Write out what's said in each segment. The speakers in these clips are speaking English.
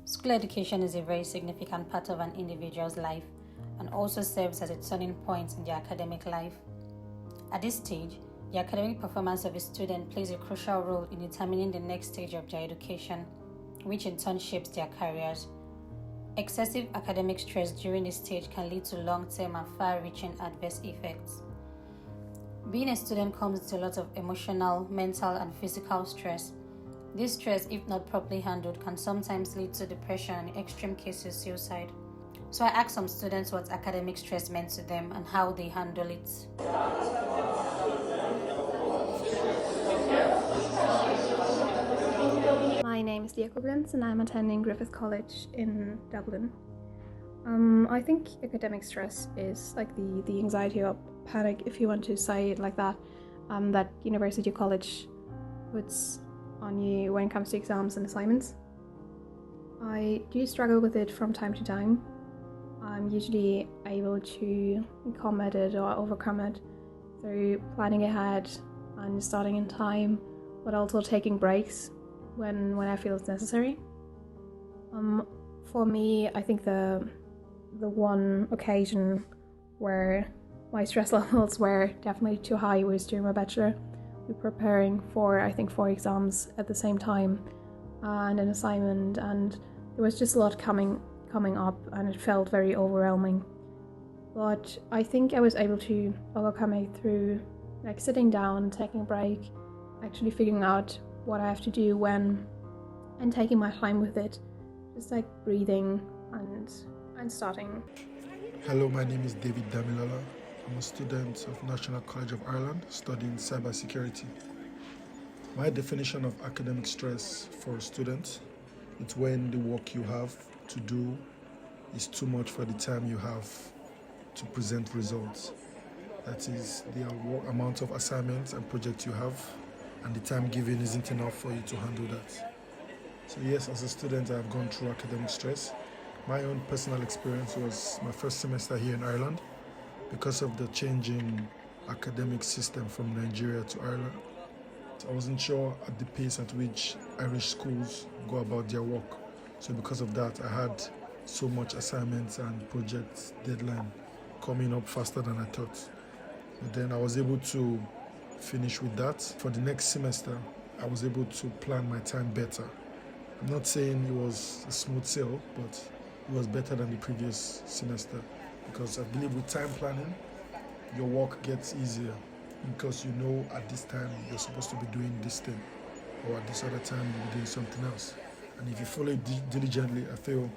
School education is a very significant part of an individual's life and also serves as a turning point in their academic life. At this stage, the academic performance of a student plays a crucial role in determining the next stage of their education, which in turn shapes their careers. Excessive academic stress during this stage can lead to long-term and far-reaching adverse effects. Being a student comes with a lot of emotional, mental, and physical stress. This stress, if not properly handled, can sometimes lead to depression and in extreme cases suicide. So I asked some students what academic stress meant to them and how they handle it. My name is Ufuoman and I'm attending Griffith College in Dublin. I think academic stress is like the anxiety or panic, if you want to say it like that university college puts on you when it comes to exams and assignments. I do struggle with it from time to time. I'm usually able to combat it or overcome it through planning ahead and starting in time, but also taking breaks when I feel it's necessary. For me, I think the one occasion where my stress levels were definitely too high was during my bachelor. We were preparing for, I think, 4 exams at the same time and an assignment, and there was just a lot coming up and it felt very overwhelming. But I think I was able to overcome it through like sitting down, taking a break, actually figuring out what I have to do when, and taking my time with it, just like breathing and starting. Hello, my name is David Damilala. I'm a student of National College of Ireland studying cybersecurity. My definition of academic stress for a student is when the work you have to do is too much for the time you have to present results. That is, the amount of assignments and projects you have and the time given isn't enough for you to handle that. So yes, as a student, I've gone through academic stress. My own personal experience was my first semester here in Ireland. Because of the changing academic system from Nigeria to Ireland, I wasn't sure at the pace at which Irish schools go about their work. So because of that, I had so much assignments and project deadline coming up faster than I thought. But then I was able to finish with that. For the next semester, I was able to plan my time better. I'm not saying it was a smooth sail, but it was better than the previous semester, because I believe with time planning, your work gets easier because you know at this time you're supposed to be doing this thing, or at this other time you'll be doing something else. And if you follow it diligently, I feel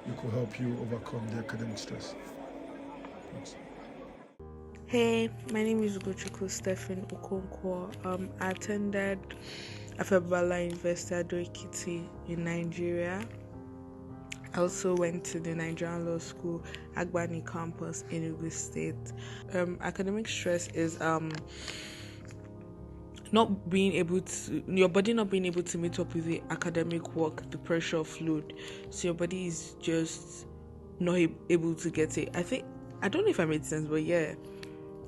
it could help you overcome the academic stress. Thanks. Hey, my name is Ughakpoteni Stephen Okonkwo. I attended Afebala University Ughakpoteni in Nigeria. I also went to the Nigerian Law School, Ughakpoteni campus in Ogun State. Academic stress is not being able to, your body not being able to meet up with the academic work, the pressure of load. So your body is just not able to get it. I don't know if I made sense, but yeah.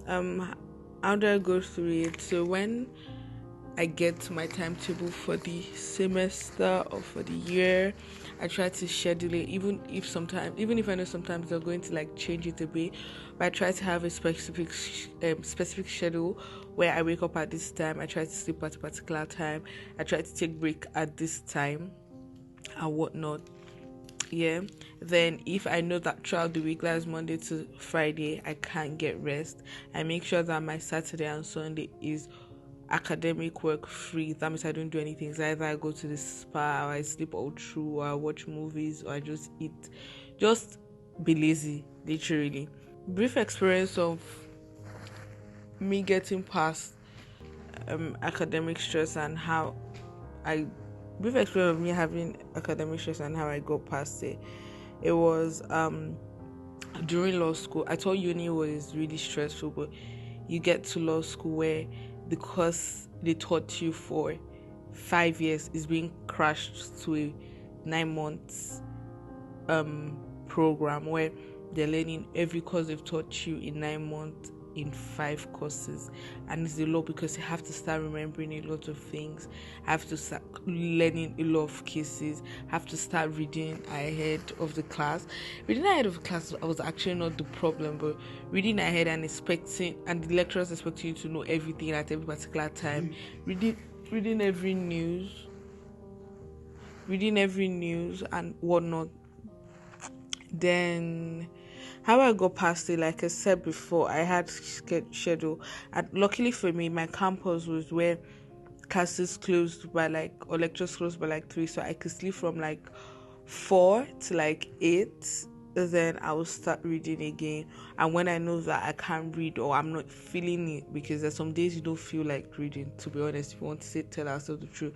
How do I go through it? So when I get to my timetable for the semester or for the year, I try to schedule it, even if I know sometimes they're going to like change it a bit, but I try to have a specific schedule where I wake up at this time, I try to sleep at a particular time, I try to take break at this time and whatnot. Yeah. Then if I know that throughout the week, that is Monday to Friday, I can't get rest, I make sure that my Saturday and Sunday is academic work free. That means I don't do anything. It's either I go to the spa, or I sleep all through, or I watch movies, or I just eat. Just be lazy, literally. Brief experience of me getting past academic stress and how brief experience of me having academic stress and how I got past it. It was during law school. I thought uni was really stressful, but you get to law school where the course they taught you for 5 years is being crashed to a 9 months program where they're learning every course they've taught you in 9 months in 5 courses, and it's a lot because you have to start remembering a lot of things, have to start learning a lot of cases, have to start reading ahead of the class. Reading ahead of the class was actually not the problem, but reading ahead and expecting, and the lecturers expecting you to know everything at every particular time, reading every news and whatnot. Then how I got past it, like I said before, I had schedule, and luckily for me, my campus was where classes closed by like, or lectures closed by like 3, so I could sleep from like 4 to like 8. Then I will start reading again, and when I know that I can't read or I'm not feeling it, because there's some days you don't feel like reading, to be honest, if you want to tell ourselves the truth,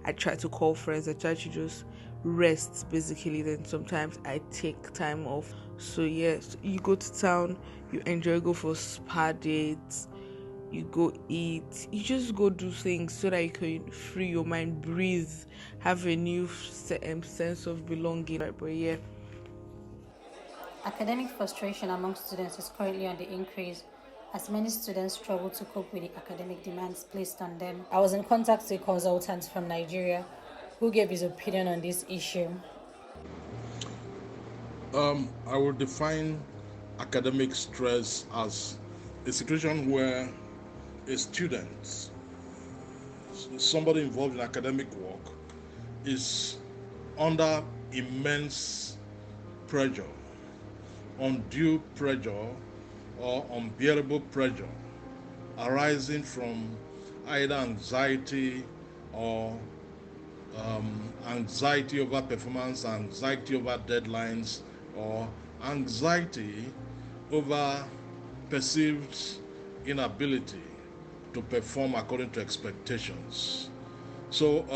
I try to call friends, I try to just rest basically. Then sometimes I take time off. So yes, you go to town, you enjoy, go for spa dates, you go eat, you just go do things so that you can free your mind, breathe, have a new sense of belonging. Right, but yeah. Academic frustration among students is currently on the increase as many students struggle to cope with the academic demands placed on them. I was in contact with a consultant from Nigeria who gave his opinion on this issue. I would define academic stress as a situation where a student, somebody involved in academic work, is under immense pressure, undue pressure, or unbearable pressure arising from either anxiety or anxiety over performance, anxiety over deadlines, or anxiety over perceived inability to perform according to expectations. So,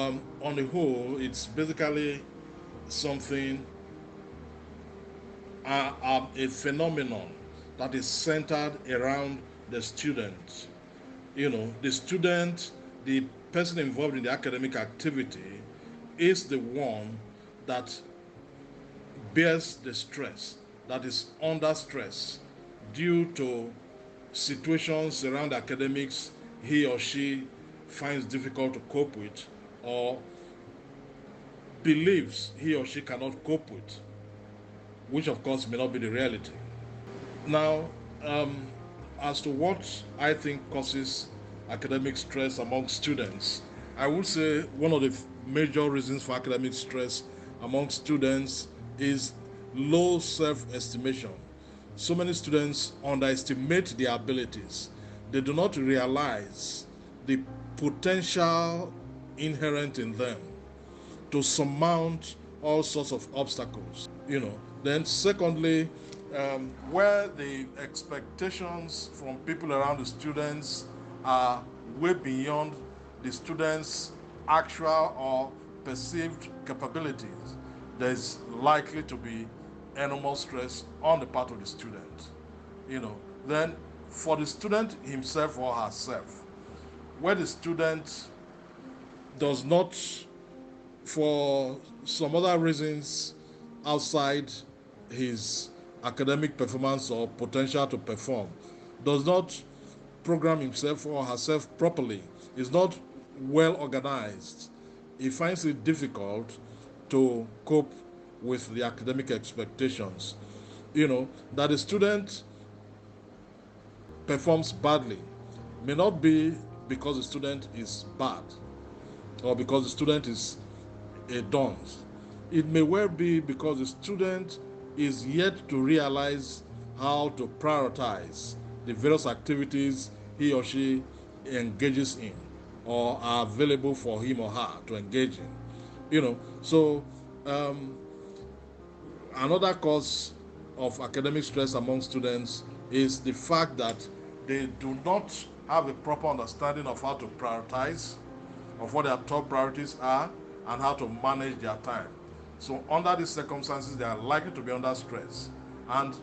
on the whole, it's basically something, a phenomenon that is centered around the student. The student, the person involved in the academic activity, is the one that bears the stress, that is under stress due to situations around academics he or she finds difficult to cope with, or believes he or she cannot cope with, which of course may not be the reality. Now, as to what I think causes academic stress among students, I would say one of the major reasons for academic stress among students is low self-estimation. So many students underestimate their abilities. They do not realize the potential inherent in them to surmount all sorts of obstacles. Then secondly, where the expectations from people around the students are way beyond the students' actual or perceived capabilities, there's likely to be enormous stress on the part of the student. Then for the student himself or herself, where the student does not, for some other reasons outside his academic performance or potential to perform, does not program himself or herself properly, is not well organized, he finds it difficult to cope with the academic expectations. That the student performs badly may not be because the student is bad or because the student is a dunce. It may well be because the student is yet to realize how to prioritize the various activities he or she engages in or are available for him or her to engage in. So another cause of academic stress among students is the fact that they do not have a proper understanding of how to prioritize, of what their top priorities are, and how to manage their time. So under these circumstances, they are likely to be under stress. And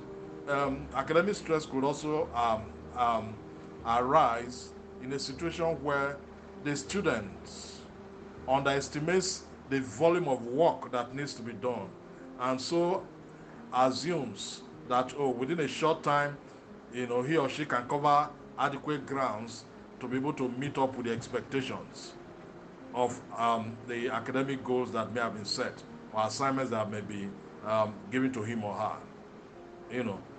academic stress could also arise in a situation where the student underestimates the volume of work that needs to be done, and so assumes that, within a short time he or she can cover adequate grounds to be able to meet up with the expectations of the academic goals that may have been set or assignments that may be given to him or her.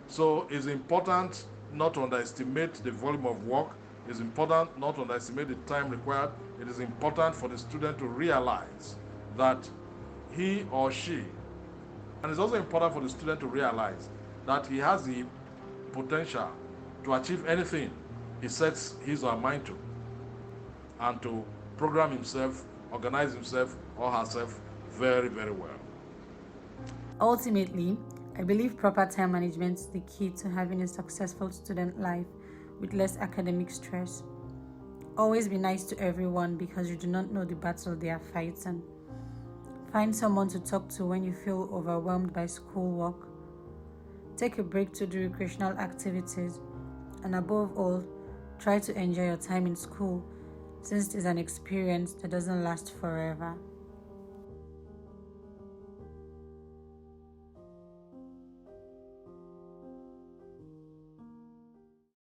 So it's important not to underestimate the volume of work. It's important not to underestimate the time required. It is important for the student to realize that he or she, and it's also important for the student to realize that he has the potential to achieve anything he sets his or her mind to, and to program himself, organize himself or herself very, very well. Ultimately, I believe proper time management is the key to having a successful student life with less academic stress. Always be nice to everyone because you do not know the battle they are fighting. Find someone to talk to when you feel overwhelmed by schoolwork. Take a break to do recreational activities, and above all, try to enjoy your time in school since it is an experience that doesn't last forever.